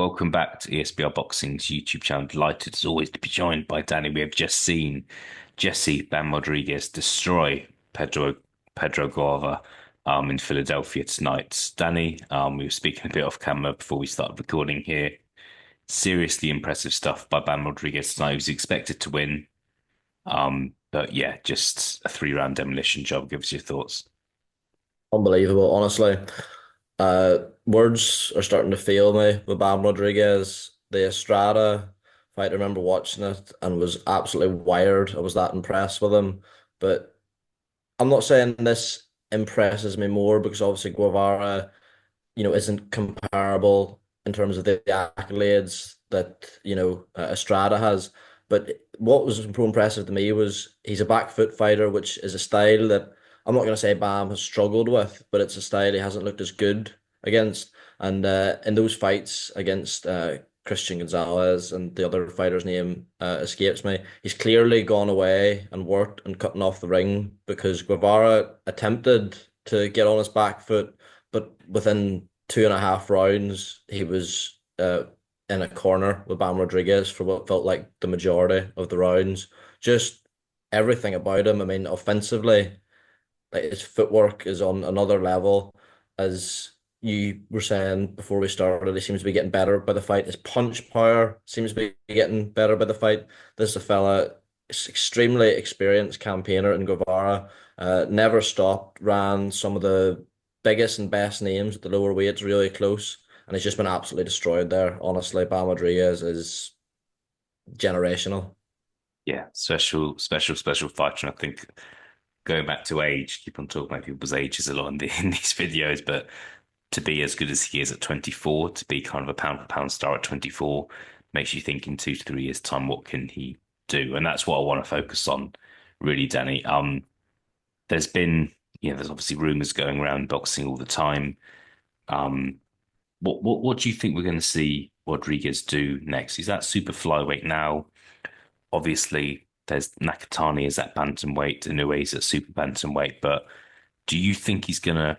Welcome back to ESBR Boxing's YouTube channel. Delighted as always to be joined by Danny. We have just seen Jesse Bam Rodriguez destroy Pedro Guevara in Philadelphia tonight. Danny, we were speaking a bit off camera before we started recording here. Seriously impressive stuff by Bam Rodriguez tonight. He was expected to win. But yeah, just a three-round demolition job. Give us your thoughts. Unbelievable, honestly. Words are starting to fail me with Bam Rodriguez. The Estrada fight, I remember watching it and was absolutely wired. I was that impressed with him. But I'm not saying this impresses me more because obviously Guevara, isn't comparable in terms of the accolades that, Estrada has. But what was more impressive to me was he's a back foot fighter, which is a style that I'm not going to say Bam has struggled with, but it's a style he hasn't looked as good against. And in those fights against Christian Gonzalez and the other fighter's name escapes me, he's clearly gone away and worked and cutting off the ring because Guevara attempted to get on his back foot, but within 2.5 rounds, he was in a corner with Bam Rodriguez for what felt like the majority of the rounds. Just everything about him. I mean, offensively, like his footwork is on another level. As you were saying before we started, he seems to be getting better by the fight. His punch power seems to be getting better by the fight. This is a fella, extremely experienced campaigner in Guevara. Never stopped, ran some of the biggest and best names at the lower weights really close, and he's just been absolutely destroyed there. Honestly, Bam Rodriguez is generational. Yeah, special fighter. And I think going back to age, keep on talking about people's ages a lot in these videos, but to be as good as he is at 24, to be kind of a pound for pound star at 24, makes you think in 2 to 3 years' time, what can he do? And that's what I want to focus on, really, Danny. There's been, there's obviously rumors going around boxing all the time. Um, what do you think we're going to see Rodriguez do next? He's at super flyweight now. Obviously, there's Nakatani is at bantamweight, Inoue's at super bantamweight, but do you think he's going to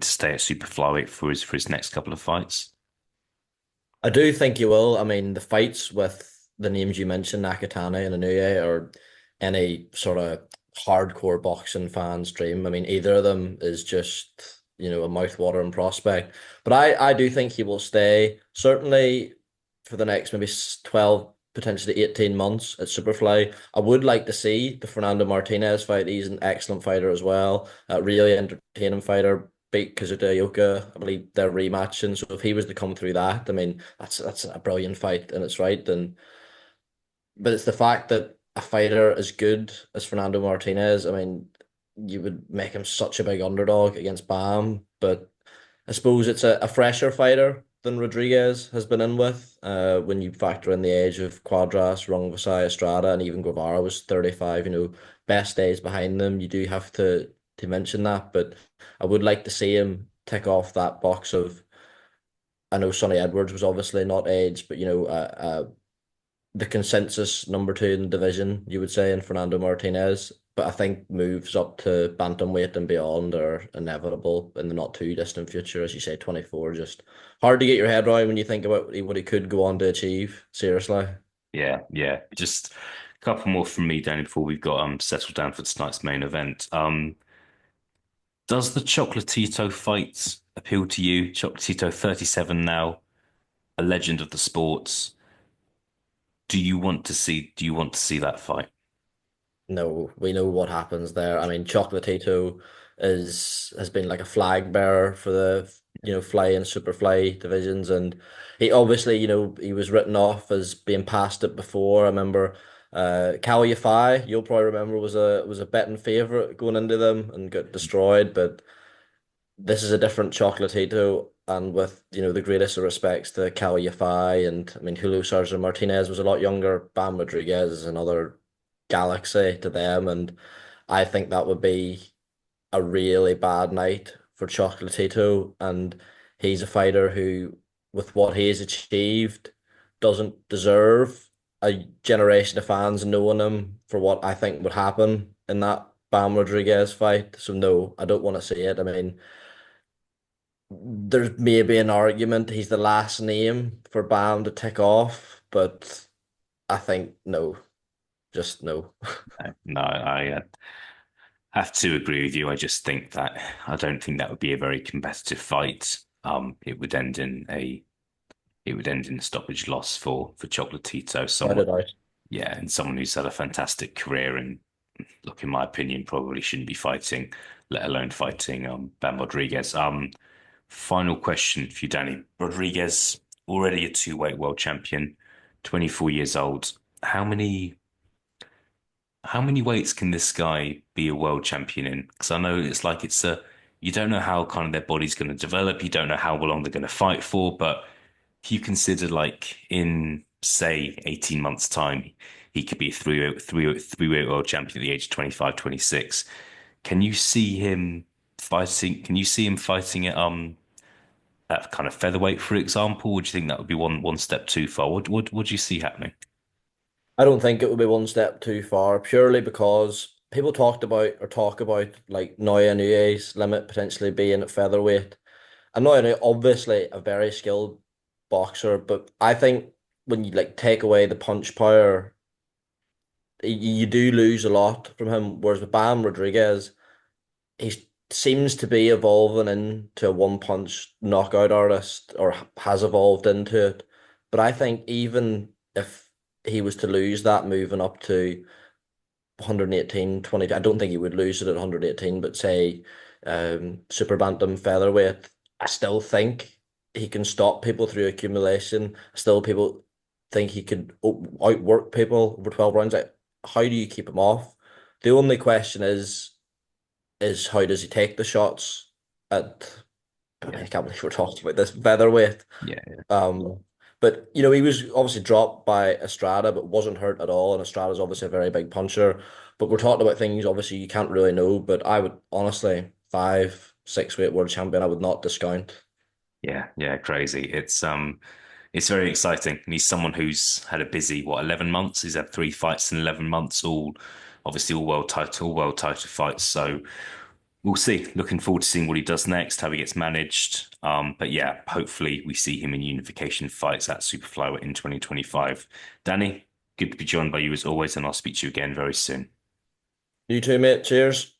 stay at super flyweight for his next couple of fights? I do think you will. I mean, the fights with the names you mentioned, Nakatani and Inoue, are any sort of hardcore boxing fan's dream. I mean, either of them is just, a mouth-watering prospect. But I do think he will stay, certainly for the next maybe 12, potentially 18 months at Superfly. I would like to see the Fernando Martinez fight. He's an excellent fighter as well. Really entertaining fighter, beat Kazuta Ioka. I believe they're rematching. So if he was to come through that, I mean, that's a brilliant fight and it's right. And but it's the fact that a fighter as good as Fernando Martinez, I mean, you would make him such a big underdog against Bam. But I suppose it's a fresher fighter than Rodriguez has been in with. When you factor in the age of Quadras, Rungvisai, Estrada, and even Guevara was 35, best days behind them. You do have to mention that, but I would like to see him tick off that box of. I know Sonny Edwards was obviously not age, but the consensus number two in the division, you would say, in Fernando Martinez. But I think moves up to bantamweight and beyond are inevitable in the not too distant future. As you say, 24, just hard to get your head around when you think about what he could go on to achieve. Seriously. Yeah, yeah. Just a couple more from me, Danny, before we've got settled down for tonight's main event. Does the Chocolatito fight appeal to you? Chocolatito, 37 now, a legend of the sports. Do you want to see that fight? No, we know what happens there. I mean, Chocolatito has been like a flag bearer for the fly and super fly divisions, and he obviously he was written off as being past it before. I remember Cal Yafai, you'll probably remember, was a betting favorite going into them and got destroyed, but this is a different Chocolatito. And with, the greatest of respects to Cal Yafai and I mean Julio Cesar Martinez was a lot younger. Bam Rodriguez is another galaxy to them, and I think that would be a really bad night for Chocolatito. And he's a fighter who, with what he has achieved, doesn't deserve a generation of fans knowing him for what I think would happen in that Bam Rodriguez fight. So no, I don't want to see it. I mean, There's maybe an argument he's the last name for Bam to tick off, but I think no, just no. No, I have to agree with you. I just think that I don't think that would be a very competitive fight. It would end in a stoppage loss for Chocolatito, Without a someone, doubt. yeah, and someone who's had a fantastic career and look, in my opinion, probably shouldn't be fighting, let alone fighting Bam Rodriguez. Final question for you, Danny. Rodriguez, already a two-weight world champion, 24 years old. How many how many weights can this guy be a world champion in? Because I know you don't know how kind of their body's going to develop. You don't know how long they're going to fight for. But if you consider like in, say, 18 months' time, he could be a three-weight world champion at the age of 25, 26. Can you see him fighting? Can you see him fighting at kind of featherweight, for example? Would you think that would be one step too far? What do you see happening? I don't think it would be one step too far, purely because people talk about like Naoya Inue's limit potentially being at featherweight. And Naoya Inoue, obviously a very skilled boxer, but I think when you like take away the punch power, you do lose a lot from him. Whereas with Bam Rodriguez, he seems to be evolving into a one punch knockout artist or has evolved into it. But I think even if he was to lose that moving up to 118, 20, I don't think he would lose it at 118, but say super bantam featherweight, I still think he can stop people through accumulation. Still, people think he could outwork people over 12 rounds. Like, how do you keep him off? The only question is how does he take the shots at I Yeah, can't believe we're talking about this featherweight. yeah. Um, but he was obviously dropped by Estrada, but wasn't hurt at all. And Estrada's obviously a very big puncher. But we're talking about things obviously you can't really know. But I would honestly 5, 6 weight world champion. I would not discount. Yeah, crazy. It's very exciting. And he's someone who's had a busy, 11 months? He's had three fights in 11 months, all obviously all world title fights. So we'll see. Looking forward to seeing what he does next, how he gets managed. But yeah, hopefully we see him in unification fights at Super Flyweight in 2025. Danny, good to be joined by you as always, and I'll speak to you again very soon. You too, mate. Cheers.